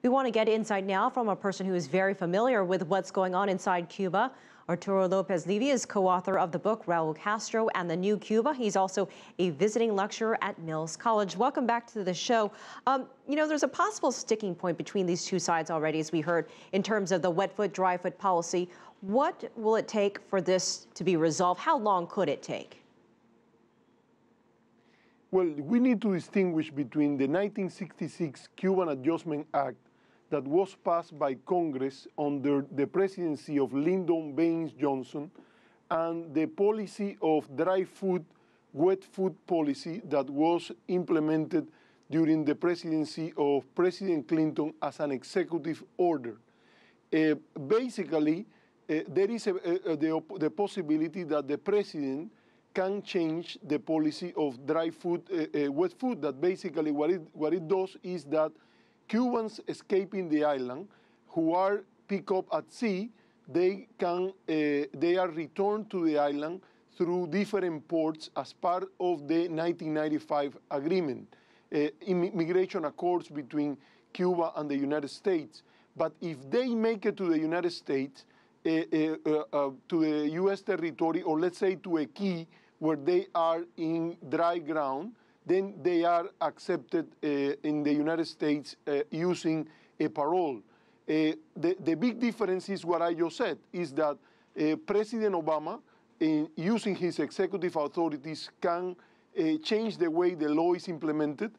We want to get insight now from a person who is very familiar with what's going on inside Cuba. Arturo Lopez-Levy is co-author of the book Raul Castro and the New Cuba. He's also a visiting lecturer at Mills College. Welcome back to the show. There's a possible sticking point between these two sides already, as we heard, in terms of the wet foot, dry foot policy. What will it take for this to be resolved? How long could it take? Well, we need to distinguish between the 1966 Cuban Adjustment Act that was passed by Congress under the presidency of Lyndon Baines Johnson and the policy of dry food, wet food policy that was implemented during the presidency of President Clinton as an executive order. Basically, there is the possibility that the president can change the policy of dry food, wet food. That basically what it does is that Cubans escaping the island who are picked up at sea, they are returned to the island through different ports as part of the 1995 agreement, immigration accords between Cuba and the United States. But if they make it to the United States, to the U.S. territory, or let's say to a key where they are in dry ground, then they are accepted in the United States using a parole. The big difference is what I just said, is that President Obama, using his executive authorities, can change the way the law is implemented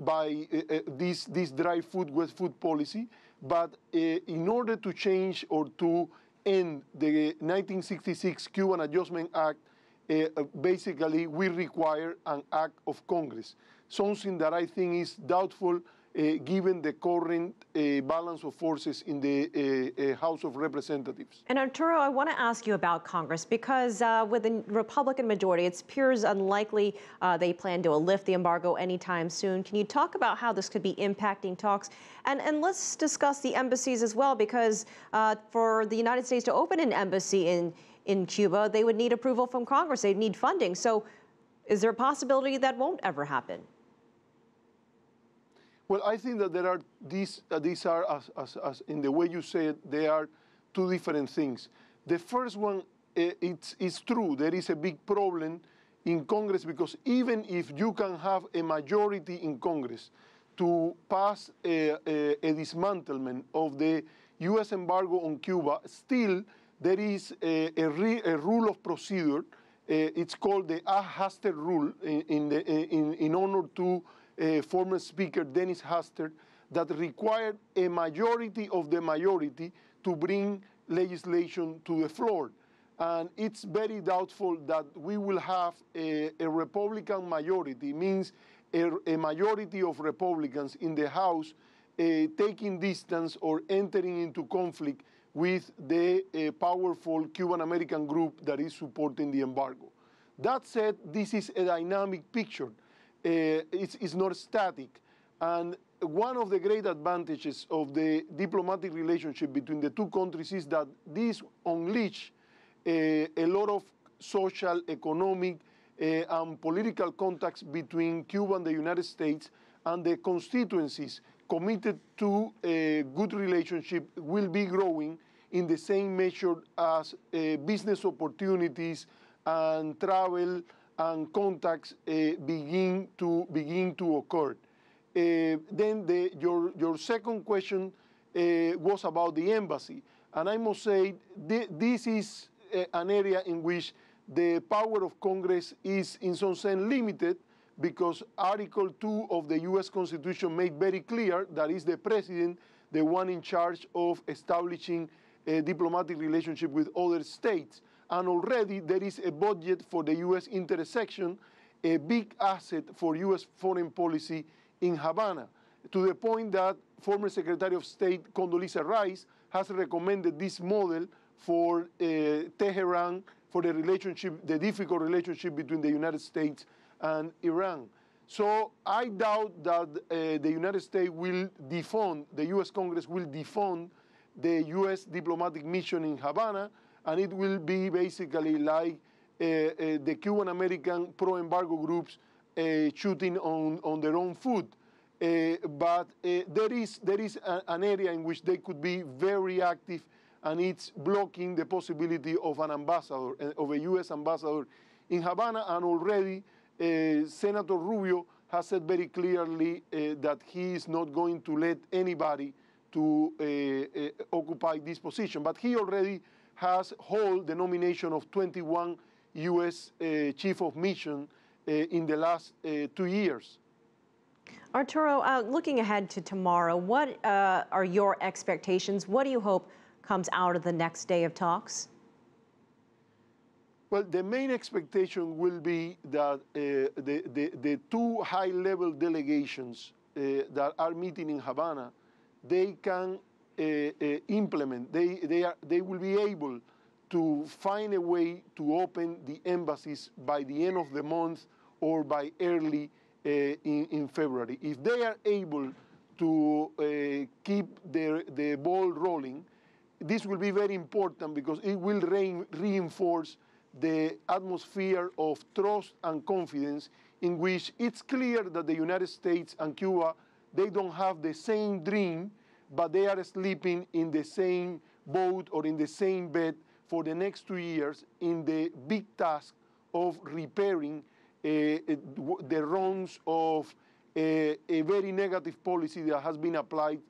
by this dry food, wet food policy. But in order to change or to end the 1966 Cuban Adjustment Act, basically we require an act of Congress, something that I think is doubtful given the current balance of forces in the House of Representatives. And Arturo, I want to ask you about Congress because with the Republican majority, it appears unlikely they plan to lift the embargo anytime soon. Can you talk about how this could be impacting talks? And let's discuss the embassies as well, because for the United States to open an embassy in Cuba, they would need approval from Congress. They'd need funding. So is there a possibility that won't ever happen? Well, I think that there are these are, as in the way you say it, they are two different things. The first one, it's true, there is a big problem in Congress, because even if you can have a majority in Congress to pass a dismantlement of the U.S. embargo on Cuba, still there is a rule of procedure. It's called the Hastert rule in honor to former Speaker Dennis Hastert, that required a majority of the majority to bring legislation to the floor. And it's very doubtful that we will have a Republican majority, means a majority of Republicans in the House taking distance or entering into conflict with the powerful Cuban-American group that is supporting the embargo. That said, this is a dynamic picture. It's not static. And one of the great advantages of the diplomatic relationship between the two countries is that this unleashes a lot of social, economic, and political contacts between Cuba and the United States, and the constituencies committed to a good relationship will be growing in the same measure as business opportunities and travel and contacts begin to occur. Then your second question was about the embassy, and I must say this is an area in which the power of Congress is in some sense limited, because Article 2 of the U.S. Constitution made very clear that is the president the one in charge of establishing a diplomatic relationship with other states. And already there is a budget for the U.S. interest section, a big asset for U.S. foreign policy in Havana, to the point that former Secretary of State Condoleezza Rice has recommended this model for Tehran, for the relationship, the difficult relationship between the United States and Iran. So I doubt that the United States will defund, the U.S. Congress will defund the U.S. diplomatic mission in Havana, and it will be basically like the Cuban-American pro-embargo groups shooting on their own foot. but there is an area in which they could be very active, and it's blocking the possibility of an ambassador, of a U.S. ambassador in Havana. And already Senator Rubio has said very clearly that he is not going to let anybody to occupy this position. But he already has held the nomination of 21 U.S. Chief of Mission in the last 2 years. Arturo, looking ahead to tomorrow, what are your expectations? What do you hope comes out of the next day of talks? Well, the main expectation will be that the two high-level delegations that are meeting in Havana, they can implement, they will be able to find a way to open the embassies by the end of the month or by early in February. If they are able to keep the ball rolling, this will be very important because it will reinforce the atmosphere of trust and confidence, in which it's clear that the United States and Cuba, they don't have the same dream, but they are sleeping in the same boat or in the same bed for the next 2 years in the big task of repairing the wrongs of a very negative policy that has been applied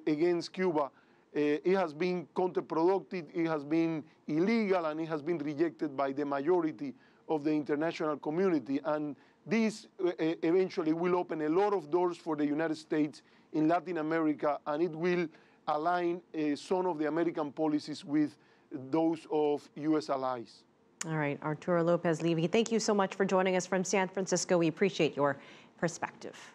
against Cuba. It has been counterproductive, it has been illegal, and it has been rejected by the majority of the international community. And this eventually will open a lot of doors for the United States in Latin America, and it will align some of the American policies with those of U.S. allies. All right, Arturo Lopez-Levy, thank you so much for joining us from San Francisco. We appreciate your perspective.